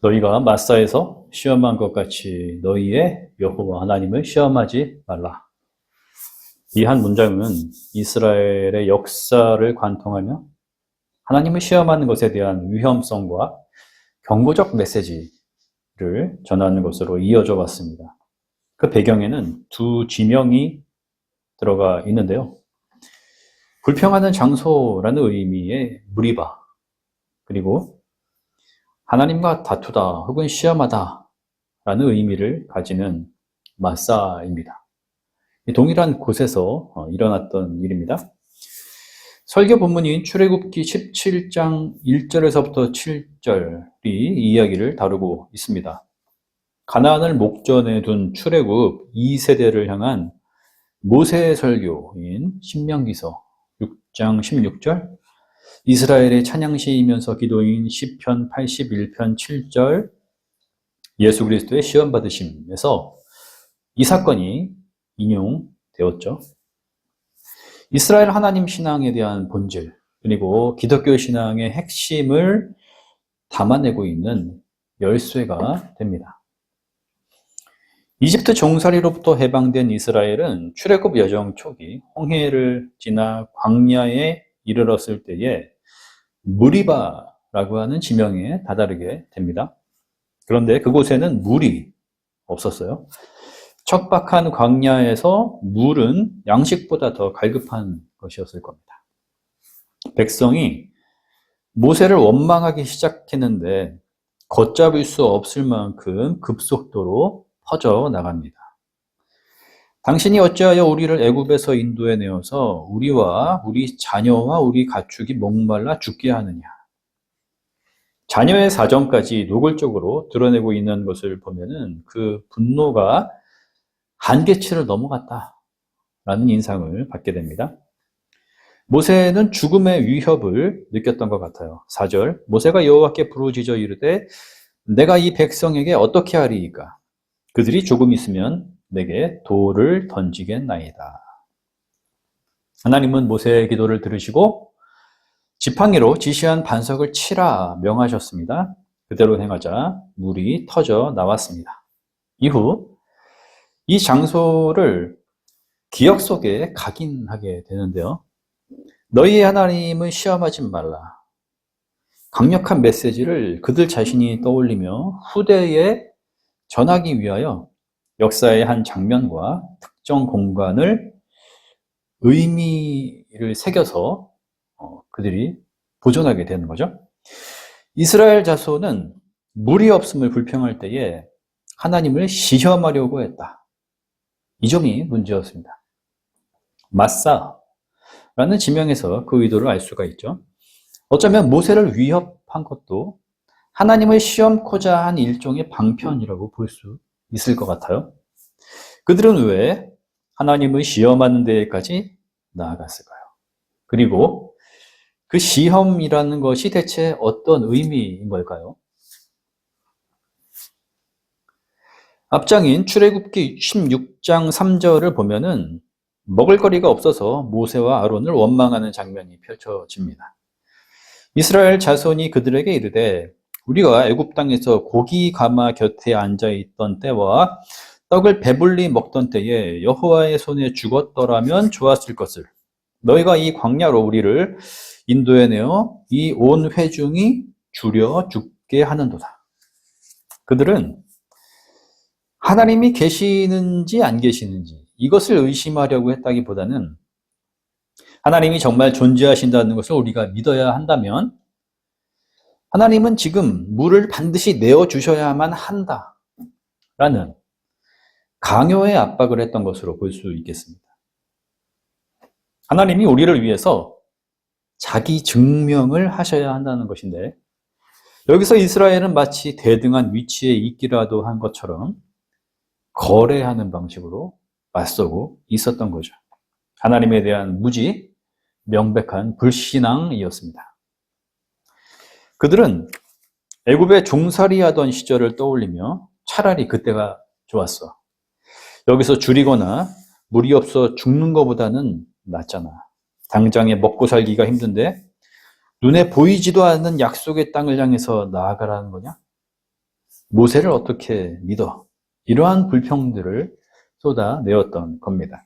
너희가 마사에서 시험한 것 같이 너희의 여호와 하나님을 시험하지 말라. 이 한 문장은 이스라엘의 역사를 관통하며 하나님을 시험하는 것에 대한 위험성과 경고적 메시지를 전하는 것으로 이어져 왔습니다. 그 배경에는 두 지명이 들어가 있는데요. 불평하는 장소라는 의미의 무리바, 그리고 하나님과 다투다 혹은 시험하다 라는 의미를 가지는 마사입니다. 동일한 곳에서 일어났던 일입니다. 설교 본문인 출애굽기 17장 1절에서부터 7절이 이 이야기를 다루고 있습니다. 가나안을 목전에 둔 출애굽 2세대를 향한 모세의 설교인 신명기서 6장 16절, 이스라엘의 찬양시이면서 기도인 시편 81편 7절, 예수 그리스도의 시험 받으심에서 이 사건이 인용되었죠. 이스라엘 하나님 신앙에 대한 본질, 그리고 기독교 신앙의 핵심을 담아내고 있는 열쇠가 됩니다. 이집트 종살이로부터 해방된 이스라엘은 출애굽 여정 초기 홍해를 지나 광야에 이르렀을 때에 무리바라고 하는 지명에 다다르게 됩니다. 그런데 그곳에는 물이 없었어요. 척박한 광야에서 물은 양식보다 더 갈급한 것이었을 겁니다. 백성이 모세를 원망하기 시작했는데 걷잡을 수 없을 만큼 급속도로 퍼져 나갑니다. 당신이 어찌하여 우리를 애굽에서 인도해 내어서 우리와 우리 자녀와 우리 가축이 목말라 죽게 하느냐. 자녀의 사정까지 노골적으로 드러내고 있는 것을 보면은 그 분노가 한계치를 넘어갔다라는 인상을 받게 됩니다. 모세는 죽음의 위협을 느꼈던 것 같아요. 4절, 모세가 여호와께 부르짖어 이르되 내가 이 백성에게 어떻게 하리이까? 그들이 조금 있으면 내게 돌을 던지겠나이다. 하나님은 모세의 기도를 들으시고 지팡이로 지시한 반석을 치라 명하셨습니다. 그대로 행하자 물이 터져 나왔습니다. 이후 이 장소를 기억 속에 각인하게 되는데요. 너희의 하나님을 시험하지 말라. 강력한 메시지를 그들 자신이 떠올리며 후대에 전하기 위하여 역사의 한 장면과 특정 공간을 의미를 새겨서 그들이 보존하게 되는 거죠. 이스라엘 자손은 물이 없음을 불평할 때에 하나님을 시험하려고 했다. 이 점이 문제였습니다. 마사라는 지명에서 그 의도를 알 수가 있죠. 어쩌면 모세를 위협한 것도 하나님을 시험코자 한 일종의 방편이라고 볼 수 있을 것 같아요. 그들은 왜 하나님을 시험하는 데까지 나아갔을까요? 그리고 그 시험이라는 것이 대체 어떤 의미인 걸까요? 앞장인 출애굽기 16장 3절을 보면은 먹을거리가 없어서 모세와 아론을 원망하는 장면이 펼쳐집니다. 이스라엘 자손이 그들에게 이르되 우리가 애굽 땅에서 고기 가마 곁에 앉아 있던 때와 떡을 배불리 먹던 때에 여호와의 손에 죽었더라면 좋았을 것을 너희가 이 광야로 우리를 인도해 내어 이 온 회중이 줄여 죽게 하는도다. 그들은 하나님이 계시는지 안 계시는지 이것을 의심하려고 했다기보다는 하나님이 정말 존재하신다는 것을 우리가 믿어야 한다면 하나님은 지금 물을 반드시 내어주셔야만 한다라는 강요의 압박을 했던 것으로 볼 수 있겠습니다. 하나님이 우리를 위해서 자기 증명을 하셔야 한다는 것인데 여기서 이스라엘은 마치 대등한 위치에 있기라도 한 것처럼 거래하는 방식으로 맞서고 있었던 거죠. 하나님에 대한 무지, 명백한 불신앙이었습니다. 그들은 애굽에 종살이하던 시절을 떠올리며 차라리 그때가 좋았어. 여기서 줄이거나 물이 없어 죽는 것보다는 낫잖아. 당장에 먹고 살기가 힘든데 눈에 보이지도 않는 약속의 땅을 향해서 나아가라는 거냐? 모세를 어떻게 믿어? 이러한 불평들을 쏟아내었던 겁니다.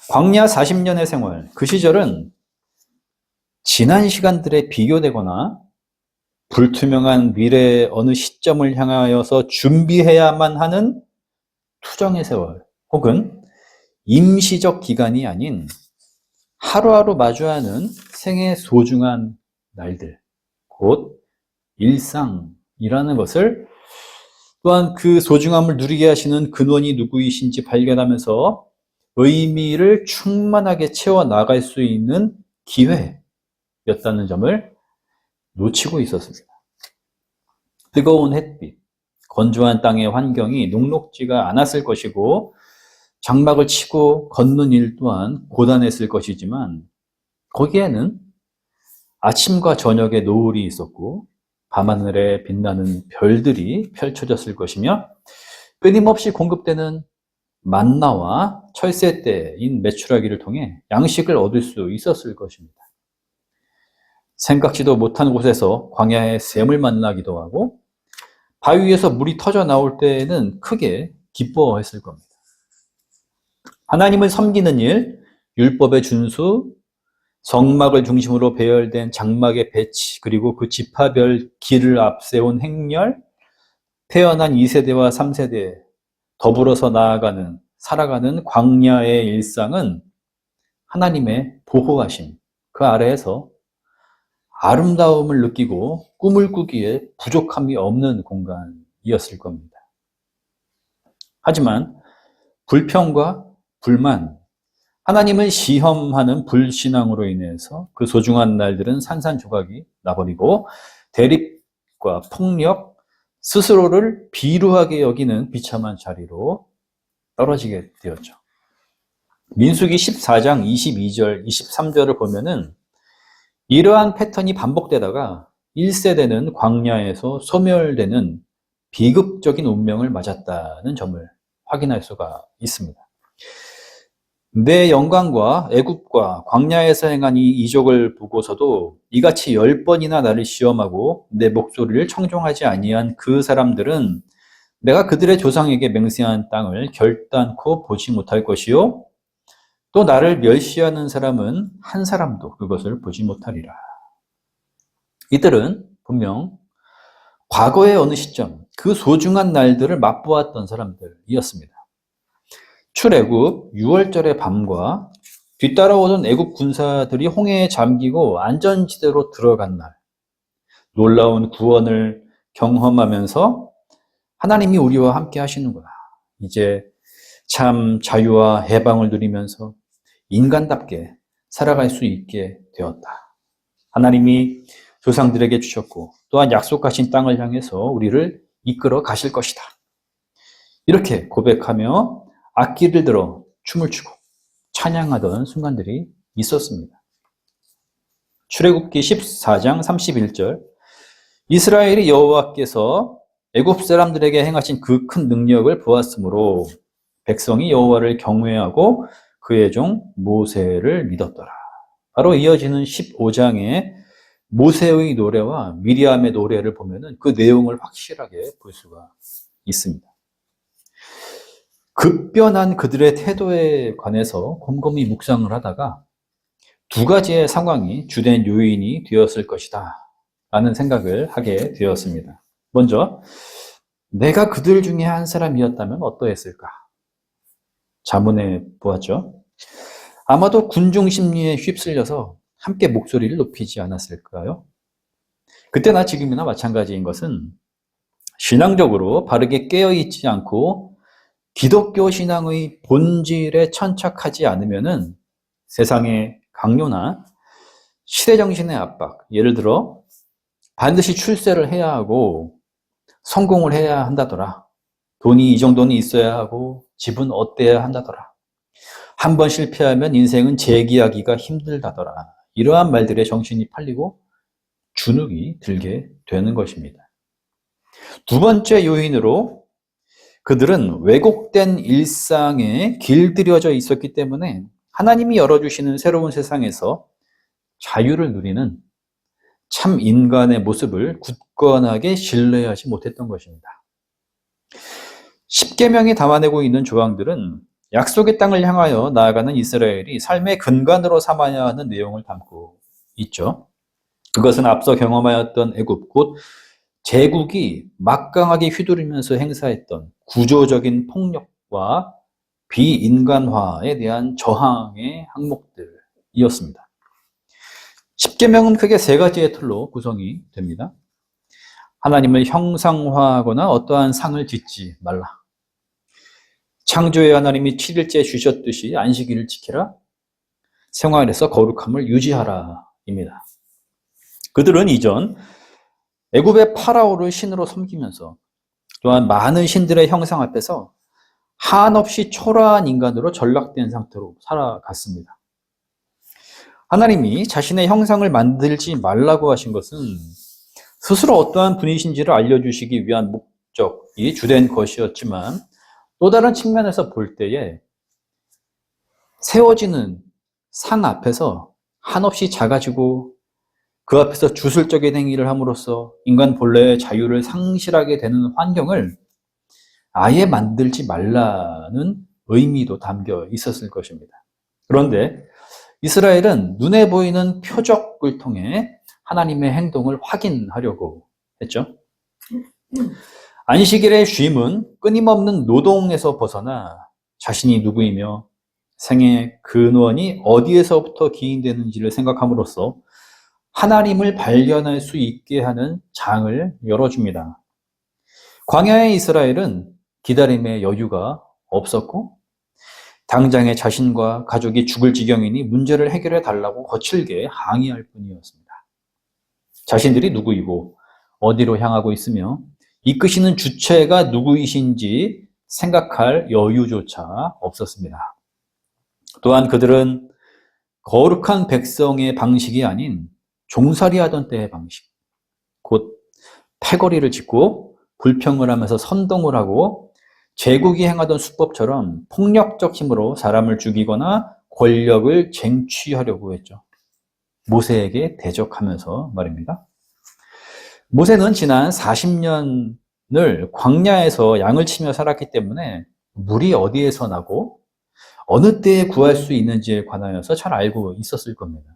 광야 40년의 생활, 그 시절은 지난 시간들에 비교되거나 불투명한 미래의 어느 시점을 향하여서 준비해야만 하는 투정의 세월, 혹은 임시적 기간이 아닌 하루하루 마주하는 생의 소중한 날들, 곧 일상이라는 것을, 또한 그 소중함을 누리게 하시는 근원이 누구이신지 발견하면서 의미를 충만하게 채워나갈 수 있는 기회였다는 점을 놓치고 있었습니다. 뜨거운 햇빛, 건조한 땅의 환경이 녹록지가 않았을 것이고 장막을 치고 걷는 일 또한 고단했을 것이지만, 거기에는 아침과 저녁의 노을이 있었고 밤하늘에 빛나는 별들이 펼쳐졌을 것이며, 끊임없이 공급되는 만나와 철새 때인 메추라기를 통해 양식을 얻을 수 있었을 것입니다. 생각지도 못한 곳에서 광야의 샘을 만나기도 하고 바위에서 물이 터져 나올 때에는 크게 기뻐했을 겁니다. 하나님을 섬기는 일, 율법의 준수, 성막을 중심으로 배열된 장막의 배치, 그리고 그 지파별 길을 앞세운 행렬, 태어난 2세대와 3세대 더불어서 살아가는 광야의 일상은 하나님의 보호하심, 그 아래에서 아름다움을 느끼고 꿈을 꾸기에 부족함이 없는 공간이었을 겁니다. 하지만 불평과 불만, 하나님을 시험하는 불신앙으로 인해서 그 소중한 날들은 산산조각이 나버리고 대립과 폭력, 스스로를 비루하게 여기는 비참한 자리로 떨어지게 되었죠. 민수기 14장 22절, 23절을 보면은 이러한 패턴이 반복되다가 1세대는 광야에서 소멸되는 비극적인 운명을 맞았다는 점을 확인할 수가 있습니다. 내 영광과 애굽과 광야에서 행한 이 이적을 보고서도 이같이 10번이나 나를 시험하고 내 목소리를 청종하지 아니한 그 사람들은 내가 그들의 조상에게 맹세한 땅을 결단코 보지 못할 것이요, 또 나를 멸시하는 사람은 한 사람도 그것을 보지 못하리라. 이들은 분명 과거의 어느 시점, 그 소중한 날들을 맛보았던 사람들이었습니다. 출애굽 6월절의 밤과 뒤따라오던 애굽 군사들이 홍해에 잠기고 안전지대로 들어간 날, 놀라운 구원을 경험하면서 하나님이 우리와 함께 하시는구나, 이제 참 자유와 해방을 누리면서 인간답게 살아갈 수 있게 되었다, 하나님이 조상들에게 주셨고 또한 약속하신 땅을 향해서 우리를 이끌어 가실 것이다, 이렇게 고백하며 악기를 들어 춤을 추고 찬양하던 순간들이 있었습니다. 출애굽기 14장 31절, 이스라엘이 여호와께서 애굽 사람들에게 행하신 그 큰 능력을 보았으므로 백성이 여호와를 경외하고 그의 종 모세를 믿었더라. 바로 이어지는 15장의 모세의 노래와 미리암의 노래를 보면은 그 내용을 확실하게 볼 수가 있습니다. 급변한 그들의 태도에 관해서 곰곰이 묵상을 하다가 두 가지의 상황이 주된 요인이 되었을 것이다 라는 생각을 하게 되었습니다. 먼저, 내가 그들 중에 한 사람이었다면 어떠했을까? 자문해 보았죠. 아마도 군중 심리에 휩쓸려서 함께 목소리를 높이지 않았을까요? 그때나 지금이나 마찬가지인 것은 신앙적으로 바르게 깨어있지 않고 기독교 신앙의 본질에 천착하지 않으면은 세상의 강요나 시대정신의 압박, 예를 들어 반드시 출세를 해야 하고 성공을 해야 한다더라, 돈이 이 정도는 있어야 하고 집은 어때야 한다더라, 한 번 실패하면 인생은 재기하기가 힘들다더라, 이러한 말들에 정신이 팔리고 주눅이 들게 되는 것입니다. 두 번째 요인으로 그들은 왜곡된 일상에 길들여져 있었기 때문에 하나님이 열어주시는 새로운 세상에서 자유를 누리는 참 인간의 모습을 굳건하게 신뢰하지 못했던 것입니다. 십계명이 담아내고 있는 조항들은 약속의 땅을 향하여 나아가는 이스라엘이 삶의 근간으로 삼아야 하는 내용을 담고 있죠. 그것은 앞서 경험하였던 애굽, 곧 제국이 막강하게 휘두르면서 행사했던 구조적인 폭력과 비인간화에 대한 저항의 항목들이었습니다. 십계명은 크게 세 가지의 틀로 구성이 됩니다. 하나님을 형상화하거나 어떠한 상을 짓지 말라. 창조의 하나님이 7일째 주셨듯이 안식일을 지키라. 생활에서 거룩함을 유지하라 입니다. 그들은 이전 애굽의 파라오를 신으로 섬기면서 또한 많은 신들의 형상 앞에서 한없이 초라한 인간으로 전락된 상태로 살아갔습니다. 하나님이 자신의 형상을 만들지 말라고 하신 것은 스스로 어떠한 분이신지를 알려주시기 위한 목적이 주된 것이었지만 또 다른 측면에서 볼 때에 세워지는 상 앞에서 한없이 작아지고 그 앞에서 주술적인 행위를 함으로써 인간 본래의 자유를 상실하게 되는 환경을 아예 만들지 말라는 의미도 담겨 있었을 것입니다. 그런데 이스라엘은 눈에 보이는 표적을 통해 하나님의 행동을 확인하려고 했죠. 안식일의 쉼은 끊임없는 노동에서 벗어나 자신이 누구이며 생의 근원이 어디에서부터 기인되는지를 생각함으로써 하나님을 발견할 수 있게 하는 장을 열어줍니다. 광야의 이스라엘은 기다림의 여유가 없었고 당장에 자신과 가족이 죽을 지경이니 문제를 해결해 달라고 거칠게 항의할 뿐이었습니다. 자신들이 누구이고 어디로 향하고 있으며 이끄시는 주체가 누구이신지 생각할 여유조차 없었습니다. 또한 그들은 거룩한 백성의 방식이 아닌 종살이하던 때의 방식, 곧 패거리를 짓고 불평을 하면서 선동을 하고 제국이 행하던 수법처럼 폭력적 힘으로 사람을 죽이거나 권력을 쟁취하려고 했죠. 모세에게 대적하면서 말입니다. 모세는 지난 40년을 광야에서 양을 치며 살았기 때문에 물이 어디에서 나고 어느 때에 구할 수 있는지에 관하여서 잘 알고 있었을 겁니다.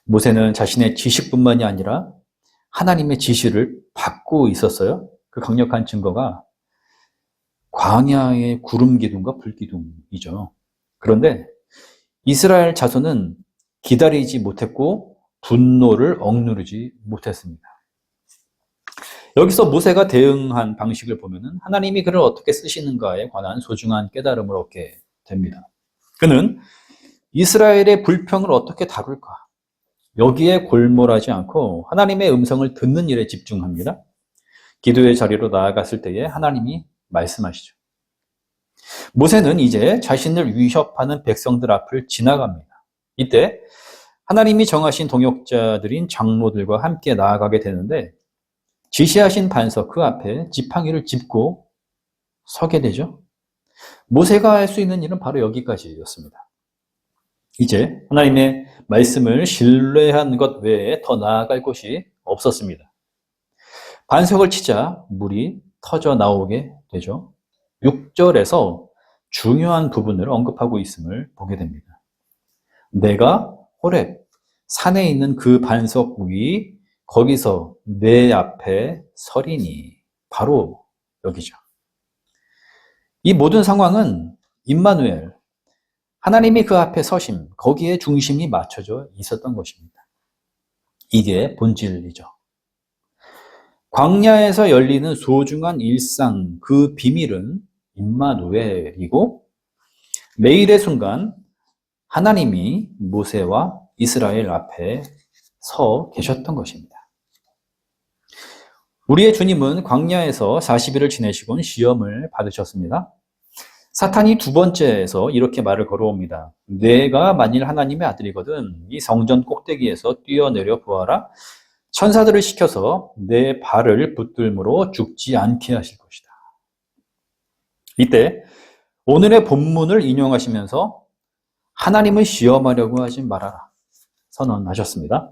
모세는 자신의 지식뿐만이 아니라 하나님의 지시를 받고 있었어요. 그 강력한 증거가 광야의 구름 기둥과 불 기둥이죠. 그런데 이스라엘 자손은 기다리지 못했고 분노를 억누르지 못했습니다. 여기서 모세가 대응한 방식을 보면은 하나님이 그를 어떻게 쓰시는가에 관한 소중한 깨달음을 얻게 됩니다. 그는 이스라엘의 불평을 어떻게 다룰까? 여기에 골몰하지 않고 하나님의 음성을 듣는 일에 집중합니다. 기도의 자리로 나아갔을 때에 하나님이 말씀하시죠. 모세는 이제 자신을 위협하는 백성들 앞을 지나갑니다. 이때 하나님이 정하신 동역자들인 장로들과 함께 나아가게 되는데 지시하신 반석 그 앞에 지팡이를 짚고 서게 되죠. 모세가 할 수 있는 일은 바로 여기까지였습니다. 이제 하나님의 말씀을 신뢰한 것 외에 더 나아갈 곳이 없었습니다. 반석을 치자 물이 터져 나오게 되죠. 6절에서 중요한 부분을 언급하고 있음을 보게 됩니다. 내가 호렙 산에 있는 그 반석 위 거기서 내 앞에 서리니 바로 여기죠. 이 모든 상황은 임마누엘 하나님이 그 앞에 서심 거기에 중심이 맞춰져 있었던 것입니다. 이게 본질이죠. 광야에서 열리는 소중한 일상 그 비밀은 임마누엘이고 매일의 순간 하나님이 모세와 이스라엘 앞에 서 계셨던 것입니다. 우리의 주님은 광야에서 40일을 지내시곤 시험을 받으셨습니다. 사탄이 두 번째에서 이렇게 말을 걸어옵니다. 내가 만일 하나님의 아들이거든 이 성전 꼭대기에서 뛰어내려 보아라. 천사들을 시켜서 내 발을 붙들므로 죽지 않게 하실 것이다. 이때 오늘의 본문을 인용하시면서 하나님을 시험하려고 하지 말아라 선언하셨습니다.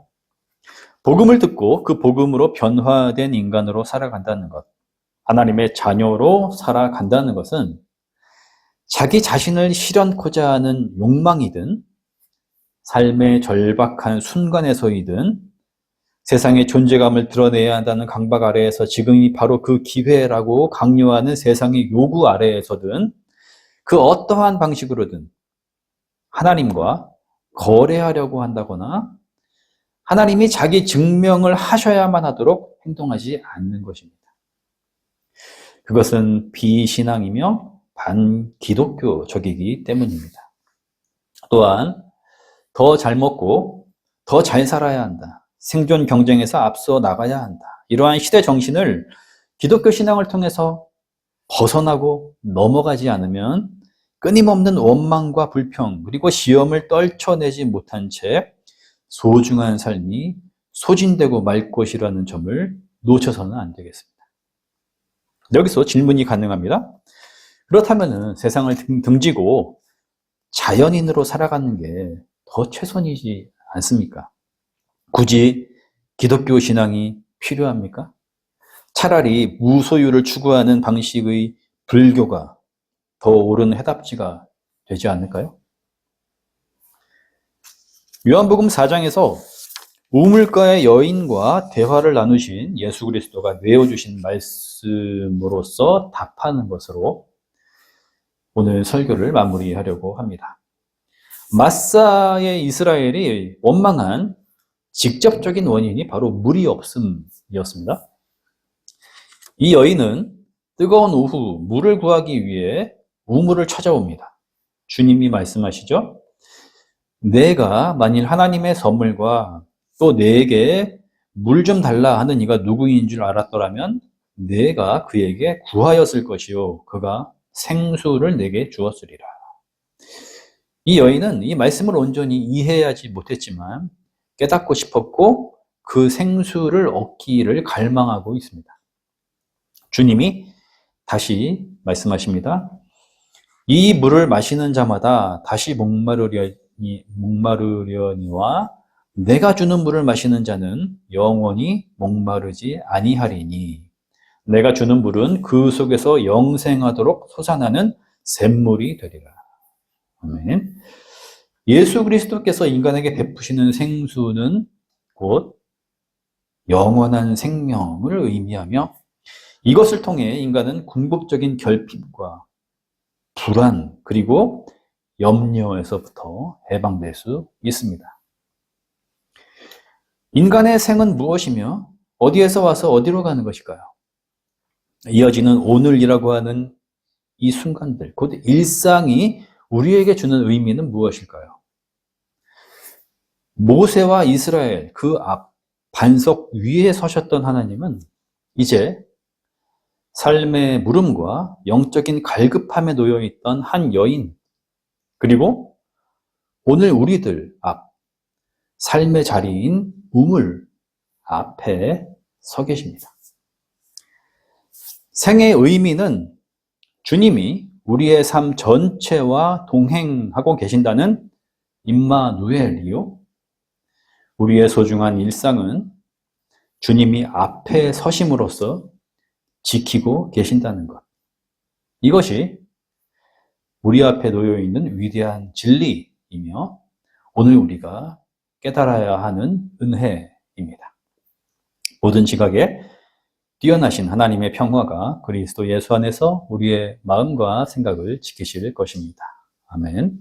복음을 듣고 그 복음으로 변화된 인간으로 살아간다는 것, 하나님의 자녀로 살아간다는 것은 자기 자신을 실현코자 하는 욕망이든 삶의 절박한 순간에서이든 세상의 존재감을 드러내야 한다는 강박 아래에서 지금이 바로 그 기회라고 강요하는 세상의 요구 아래에서든 그 어떠한 방식으로든 하나님과 거래하려고 한다거나 하나님이 자기 증명을 하셔야만 하도록 행동하지 않는 것입니다. 그것은 비신앙이며 반기독교적이기 때문입니다. 또한 더 잘 먹고 더 잘 살아야 한다. 생존 경쟁에서 앞서 나가야 한다. 이러한 시대 정신을 기독교 신앙을 통해서 벗어나고 넘어가지 않으면 끊임없는 원망과 불평 그리고 시험을 떨쳐내지 못한 채 소중한 삶이 소진되고 말 것이라는 점을 놓쳐서는 안 되겠습니다. 여기서 질문이 가능합니다. 그렇다면 세상을 등지고 자연인으로 살아가는 게 더 최선이지 않습니까? 굳이 기독교 신앙이 필요합니까? 차라리 무소유를 추구하는 방식의 불교가 더 옳은 해답지가 되지 않을까요? 요한복음 4장에서 우물가의 여인과 대화를 나누신 예수 그리스도가 내어주신 말씀으로서 답하는 것으로 오늘 설교를 마무리하려고 합니다. 마사의 이스라엘이 원망한 직접적인 원인이 바로 물이 없음이었습니다. 이 여인은 뜨거운 오후 물을 구하기 위해 우물을 찾아옵니다. 주님이 말씀하시죠. 내가 만일 하나님의 선물과 또 내게 물 좀 달라 하는 이가 누구인 줄 알았더라면 내가 그에게 구하였을 것이요 그가 생수를 내게 주었으리라. 이 여인은 이 말씀을 온전히 이해하지 못했지만 깨닫고 싶었고 그 생수를 얻기를 갈망하고 있습니다. 주님이 다시 말씀하십니다. 이 물을 마시는 자마다 다시 목마르려니와 내가 주는 물을 마시는 자는 영원히 목마르지 아니하리니 내가 주는 물은 그 속에서 영생하도록 솟아나는 샘물이 되리라. 아멘. 예수 그리스도께서 인간에게 베푸시는 생수는 곧 영원한 생명을 의미하며 이것을 통해 인간은 궁극적인 결핍과 불안 그리고 염려에서부터 해방될 수 있습니다. 인간의 생은 무엇이며 어디에서 와서 어디로 가는 것일까요? 이어지는 오늘이라고 하는 이 순간들, 곧 일상이 우리에게 주는 의미는 무엇일까요? 모세와 이스라엘 그 앞 반석 위에 서셨던 하나님은 이제 삶의 물음과 영적인 갈급함에 놓여있던 한 여인, 그리고 오늘 우리들 앞 삶의 자리인 우물 앞에 서 계십니다. 생의 의미는 주님이 우리의 삶 전체와 동행하고 계신다는 임마누엘이요. 우리의 소중한 일상은 주님이 앞에 서심으로써 지키고 계신다는 것. 이것이 우리 앞에 놓여 있는 위대한 진리이며 오늘 우리가 깨달아야 하는 은혜입니다. 모든 지각에 뛰어나신 하나님의 평화가 그리스도 예수 안에서 우리의 마음과 생각을 지키실 것입니다. 아멘.